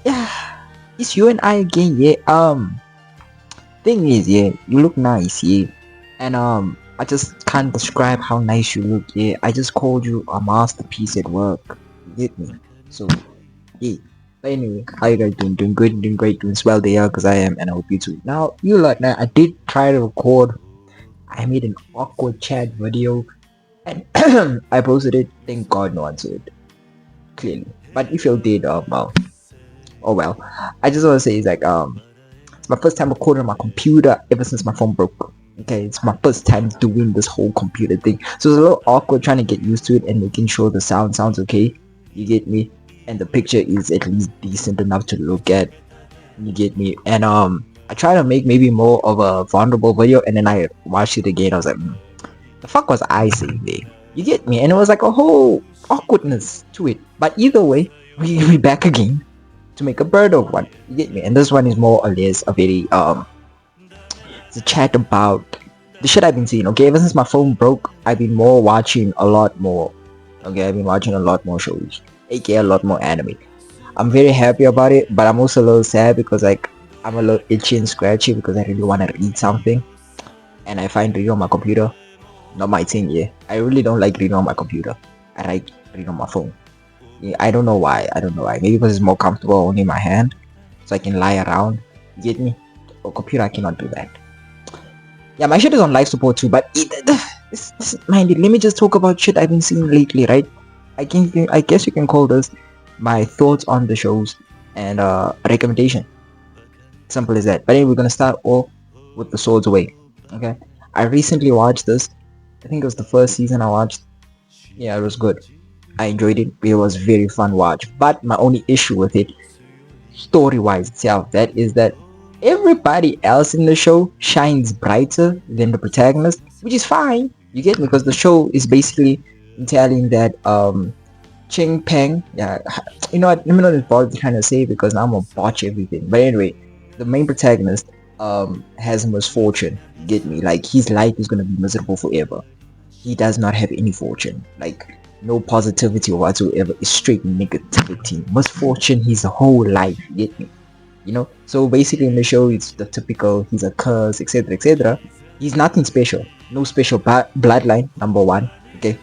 Yeah, it's you and I again. Yeah. Thing is, yeah, you look nice. Yeah, and I just can't describe how nice you look. Yeah, I just called you a masterpiece at work. You get me? So yeah. But anyway, how you guys doing? Doing good, doing great, doing swell there, because I am, and I hope you too. Now, you like now, I did try to record. I made an awkward chat video, and I posted it. Thank God no one saw it clearly. But if you did, well, oh well. I just want to say, it's like it's my first time recording on my computer ever since my phone broke. Okay, it's my first time doing this whole computer thing, so it's a little awkward trying to get used to it and making sure the sound sounds okay. You get me? And the picture is at least decent enough to look at. You get me? And I try to make maybe more of a vulnerable video, and then I watched it again. I was like, the fuck was I saying there? You get me? And it was like a whole awkwardness to it. But either way, we back again to make a bird of one. You get me? And this one is more or less a very it's a chat about the shit I've been seeing. Okay, ever since my phone broke, I've been more watching a lot more. Okay, I've been watching a lot more shows, aka a lot more anime. I'm very happy about it, but I'm also a little sad because like I'm a little itchy and scratchy because I really want to read something, and I find reading on my computer not my thing. Yeah, I really don't like reading on my computer. I like reading on my phone. Yeah, I don't know why. I don't know why. Maybe because it's more comfortable only in my hand, so I can lie around. You get me? On computer, I cannot do that. Yeah, my shit is on life support too, but minded. Let me just talk about shit I've been seeing lately, right? I guess you can call this my thoughts on the shows and recommendation. Simple as that. But anyway, we're gonna start off with the Swords Away. Okay, I recently watched this. I think it was the first season I watched. Yeah, it was good. I enjoyed it. It was very fun watch. But my only issue with it, story-wise itself, that is that everybody else in the show shines brighter than the protagonist, which is fine. You get me? Because the show is basically telling that Ching Peng, yeah, you know what? Let me not bother trying to say it because now I'm gonna botch everything. But anyway, the main protagonist has misfortune. You get me? Like his life is gonna be miserable forever. He does not have any fortune, like no positivity whatsoever. It's straight negativity, misfortune his whole life. You get me? You know, so basically in the show it's the typical he's a curse, etc, etc. He's nothing special, no special bloodline, number one. Okay,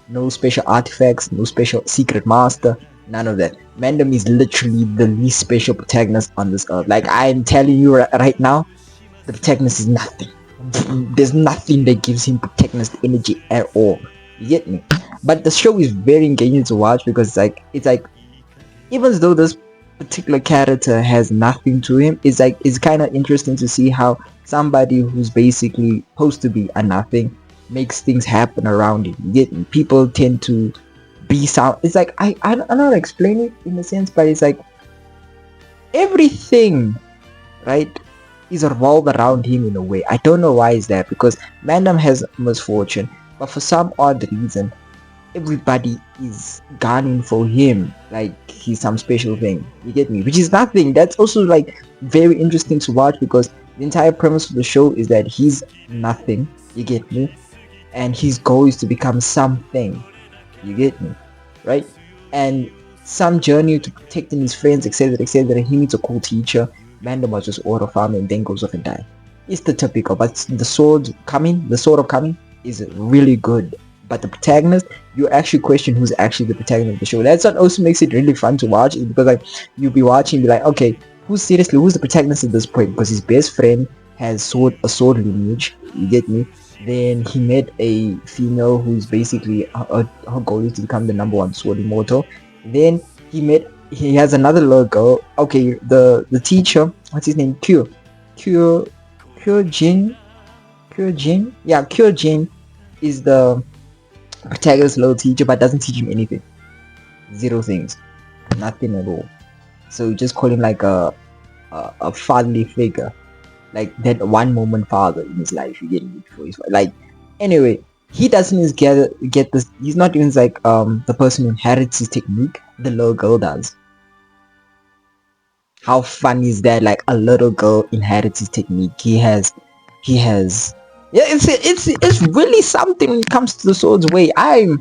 no special artifacts, no special secret master, none of that. Mandem is literally the least special protagonist on this earth. Like I'm telling you right now, the protagonist is nothing. There's nothing that gives him protagonist energy at all. You get me? But the show is very engaging to watch because it's like even though this particular character has nothing to him, it's kind of interesting to see how somebody who's basically supposed to be a nothing makes things happen around him. You get me? People tend to be sound. It's like I don't know how to explain it in a sense, but it's like everything, right, is revolved around him in a way. I don't know why is that, because Mandam has misfortune, but for some odd reason, everybody is gunning for him like he's some special thing. You get me? Which is nothing. That's also like very interesting to watch because the entire premise of the show is that he's nothing. You get me? And his goal is to become something. You get me? Right? And some journey to protecting his friends, etc., etc. He needs a cool teacher. Mandam was just order farm and then goes off and die. It's the typical, but the sword of coming is really good. But the protagonist, you actually question who's actually the protagonist of the show. That's what also makes it really fun to watch, is because like you'll be watching, be like, okay, who's the protagonist at this point? Because his best friend has a sword lineage. You get me? Then he met a female who's basically her goal is to become the number one sword immortal. Then he has another little girl. Okay, the teacher, what's his name? Q Jin. Yeah, Jin is the protagonist little teacher, but doesn't teach him anything. Zero things, nothing at all. So just call him like a fatherly figure, like that one moment father in his life. You get me? For his like anyway, he doesn't even get this. He's not even like the person who inherits his technique. The little girl does. How fun is that? Like a little girl inherits his technique. He has. Yeah, it's really something when it comes to the sword's way. I'm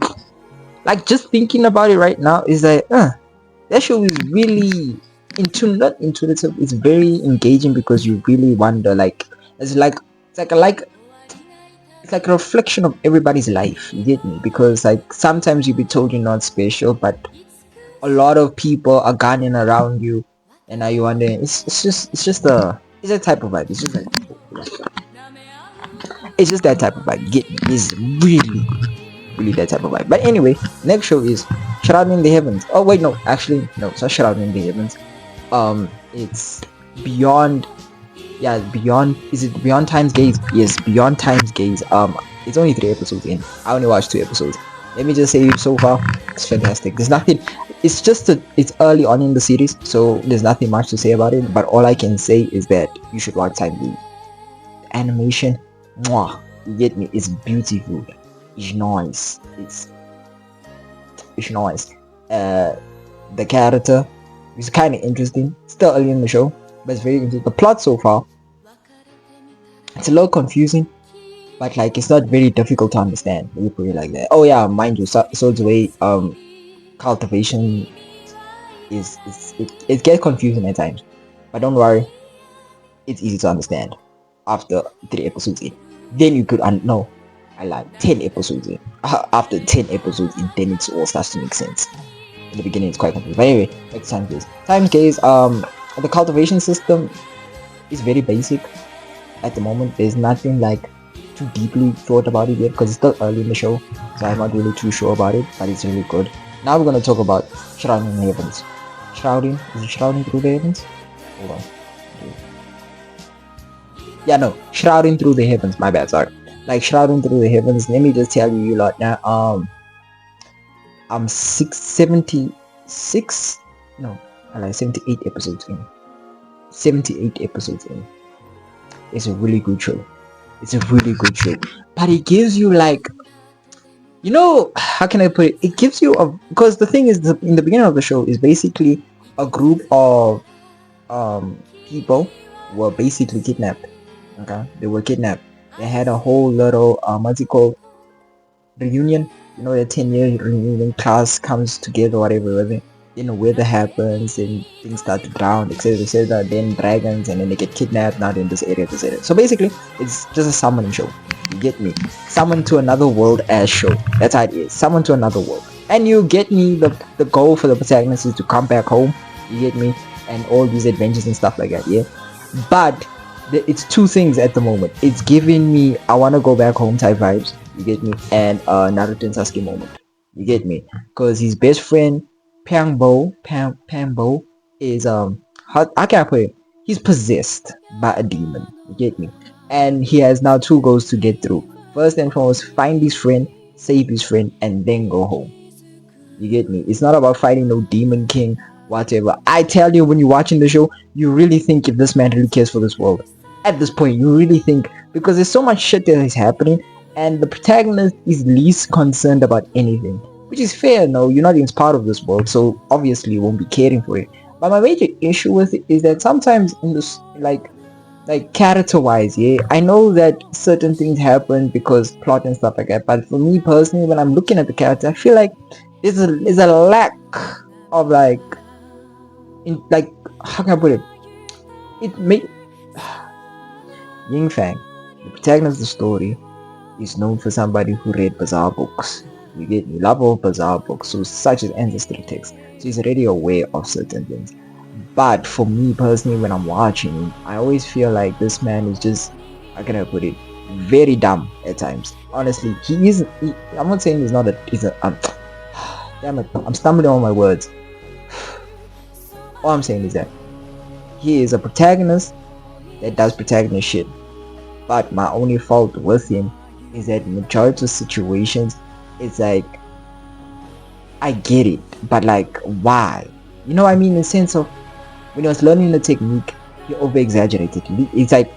like just thinking about it right now. Is like, that show is really not intuitive, it's very engaging because you really wonder, like, it's like it's like a reflection of everybody's life, you get me? Because like sometimes you be told you're not special, but a lot of people are gunning around you, and now you wondering, it's a type of vibe. It's just that type of vibe, get me? It's really that type of vibe. But anyway, next show is Shroud in the Heavens. Oh wait, no, actually no, it's not Shroud in the Heavens. It's beyond, yeah, beyond, is it Beyond Time's Gaze? Yes, Beyond Time's Gaze. It's only 3 episodes in. I only watched 2 episodes. Let me just say, so far it's fantastic. There's nothing, it's early on in the series, so there's nothing much to say about it, but all I can say is that you should watch Time Gaze. Animation, mwah, you get me? It's beautiful, it's nice, it's nice. The character is kind of interesting. Still early in the show, but it's very interesting. The plot so far, it's a little confusing, but like it's not very difficult to understand. Let me put it like that. Oh yeah, mind you, Swords Away cultivation it gets confusing at times, but don't worry, it's easy to understand after 3 episodes in. Then you could no, I lied. 10 episodes in. After 10 episodes in, then it all starts to make sense. In the beginning, it's quite confusing. But anyway, back to Time Gaze. Time Gaze, the cultivation system is very basic at the moment. There's nothing like too deeply thought about it yet because it's still early in the show, so I'm not really too sure about it, but it's really good. Now we're gonna talk about Shrouding the Heavens. Shrouding through the heavens? Hold on. Yeah, no, Shrouding Through the Heavens, my bad, sorry. Like Shrouding Through the Heavens, let me just tell you lot now, I'm 76, no, I like 78 episodes in. 78 episodes in. It's a really good show. It's a really good show. But it gives you like, you know, how can I put it? It gives you a, because the thing is, in the beginning of the show is basically a group of people were basically kidnapped. Okay, they were kidnapped. They had a whole little what's it called, reunion. You know, the 10-year reunion class comes together, whatever. Then the weather happens and things start to drown, etc., etc. Then dragons, and then they get kidnapped. Now they're in this area, this area. So basically, it's just a summoning show. You get me? Summon to another world as show. That's how it is. Summon to another world. And you get me, the goal for the protagonist is to come back home. You get me? And all these adventures and stuff like that, yeah? But it's two things at the moment. It's giving me I want to go back home type vibes. You get me? And Naruto and Sasuke moment. You get me? Because his best friend Pambo is how can I put it? He's possessed by a demon. You get me? And he has now two goals to get through. First and foremost, find his friend, save his friend, and then go home. You get me? It's not about fighting no demon king, whatever. I tell you, when you're watching the show, you really think if this man really cares for this world. At this point, you really think, because there's so much shit that is happening, and the protagonist is least concerned about anything, which is fair. No, you're not even part of this world, so obviously you won't be caring for it. But my major issue with it is that sometimes in this, like character wise, yeah, I know that certain things happen because plot and stuff like that, but for me personally, when I'm looking at the character, I feel like there's a lack of like how can I put it? It make Ying Fang, the protagonist of the story, is known for somebody who read bizarre books. You get me? Love of bizarre books, so such as ancestry texts. So he's already aware of certain things. But for me personally, when I'm watching him, I always feel like this man is just, how can I put it, very dumb at times. Honestly, he is. I'm not saying he's not a. He's a. Damn it! I'm stumbling on my words. All I'm saying is that he is a protagonist that does protagonist shit. But my only fault with him is that in majority of situations, it's like, I get it, but like, why? You know what I mean? In the sense of, when he was learning the technique, he over-exaggerated. It's like,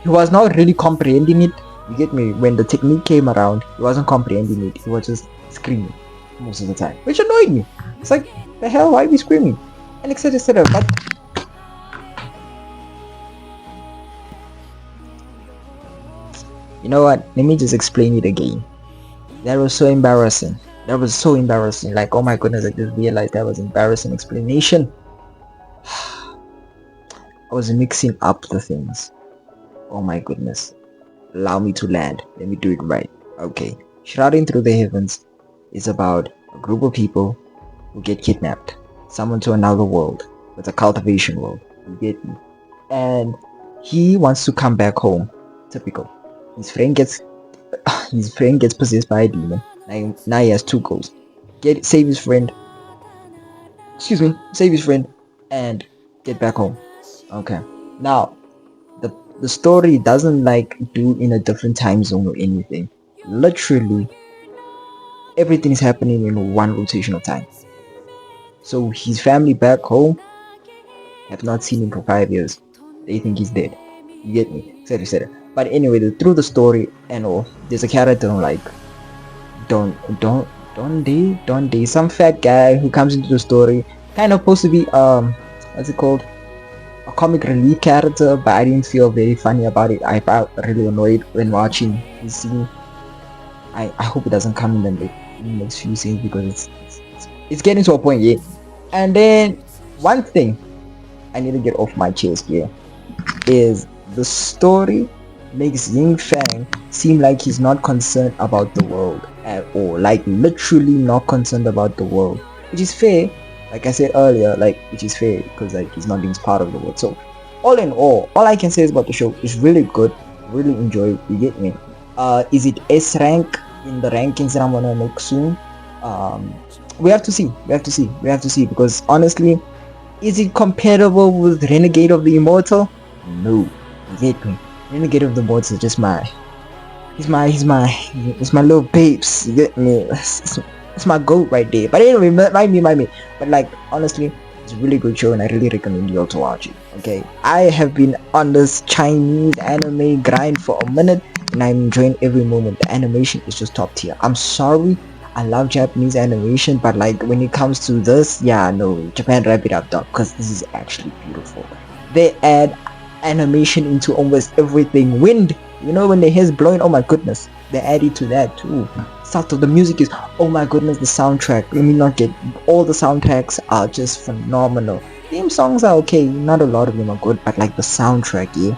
he was not really comprehending it. You get me? When the technique came around, he wasn't comprehending it. He was just screaming most of the time, which annoyed me. It's like, the hell, why are we screaming? And etc, etc. But you know what? Let me just explain it again. That was so embarrassing. That was so embarrassing. Like, oh my goodness, I just realized that was embarrassing explanation. I was mixing up the things. Oh my goodness. Allow me to land. Let me do it right. Okay. Shrouding Through the Heavens is about a group of people who get kidnapped, summoned to another world. It's a cultivation world. You get me? And he wants to come back home. Typical. His friend gets possessed by a demon. Now he has two goals. Save his friend. Excuse me. Save his friend and get back home. Okay. Now the story doesn't like do in a different time zone or anything. Literally everything is happening in one rotation of time. So his family back home have not seen him for 5 years. They think he's dead. You get me? Etc. etc. But anyway, through the story and all, there's a character like don't don't they some fat guy who comes into the story, kind of supposed to be what's it called, a comic relief character, but I didn't feel very funny about it. I felt really annoyed when watching this scene. I hope it doesn't come in the next few scenes because it's getting to a point, yeah. And then one thing I need to get off my chest here is the story makes Ying Fang seem like he's not concerned about the world at all, like literally not concerned about the world, which is fair. Like I said earlier, like which is fair because like he's not being part of the world. So all in all I can say is about the show is really good, really enjoy it. You get me? Is it S rank in the rankings that I'm gonna make soon? We have to see. Because honestly, is it comparable with Renegade of the Immortal? No. You get me? Renegade of the Immortal is just he's my little babes. You get me? It's my goat right there. But anyway, mind me. But like honestly, it's a really good show and I really recommend you all to watch it. Okay, I have been on this Chinese anime grind for a minute and I'm enjoying every moment. The animation is just top tier. I'm sorry, I love Japanese animation, but like when it comes to this, yeah, no, Japan wrap it up dog, because this is actually beautiful. They add animation into almost everything. Wind, you know, when the hair's blowing, oh my goodness, they added to that too. Start of the music is, oh my goodness, the soundtrack, let me not get, all the soundtracks are just phenomenal. Theme songs are okay, not a lot of them are good, but like the soundtrack, yeah,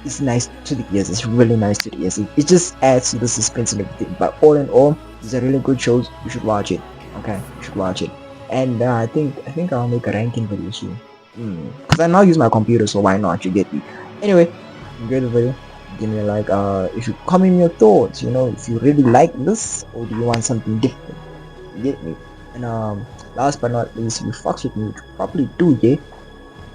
it's nice to the ears. It's really nice to the ears. It just adds to the suspense and everything. But all in all, it's a really good show. You should watch it. Okay, you should watch it. And I think I'll make a ranking video soon. Because I now use my computer, so why not? You get me. Anyway, enjoy the video. Give me a like. If you comment your thoughts, you know, if you really like this or do you want something different. You get me. And last but not least, if you fucks with me, which you probably do, yeah.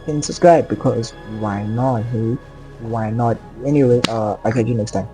Then subscribe because why not? Hey. Why not? Anyway, I'll catch you next time.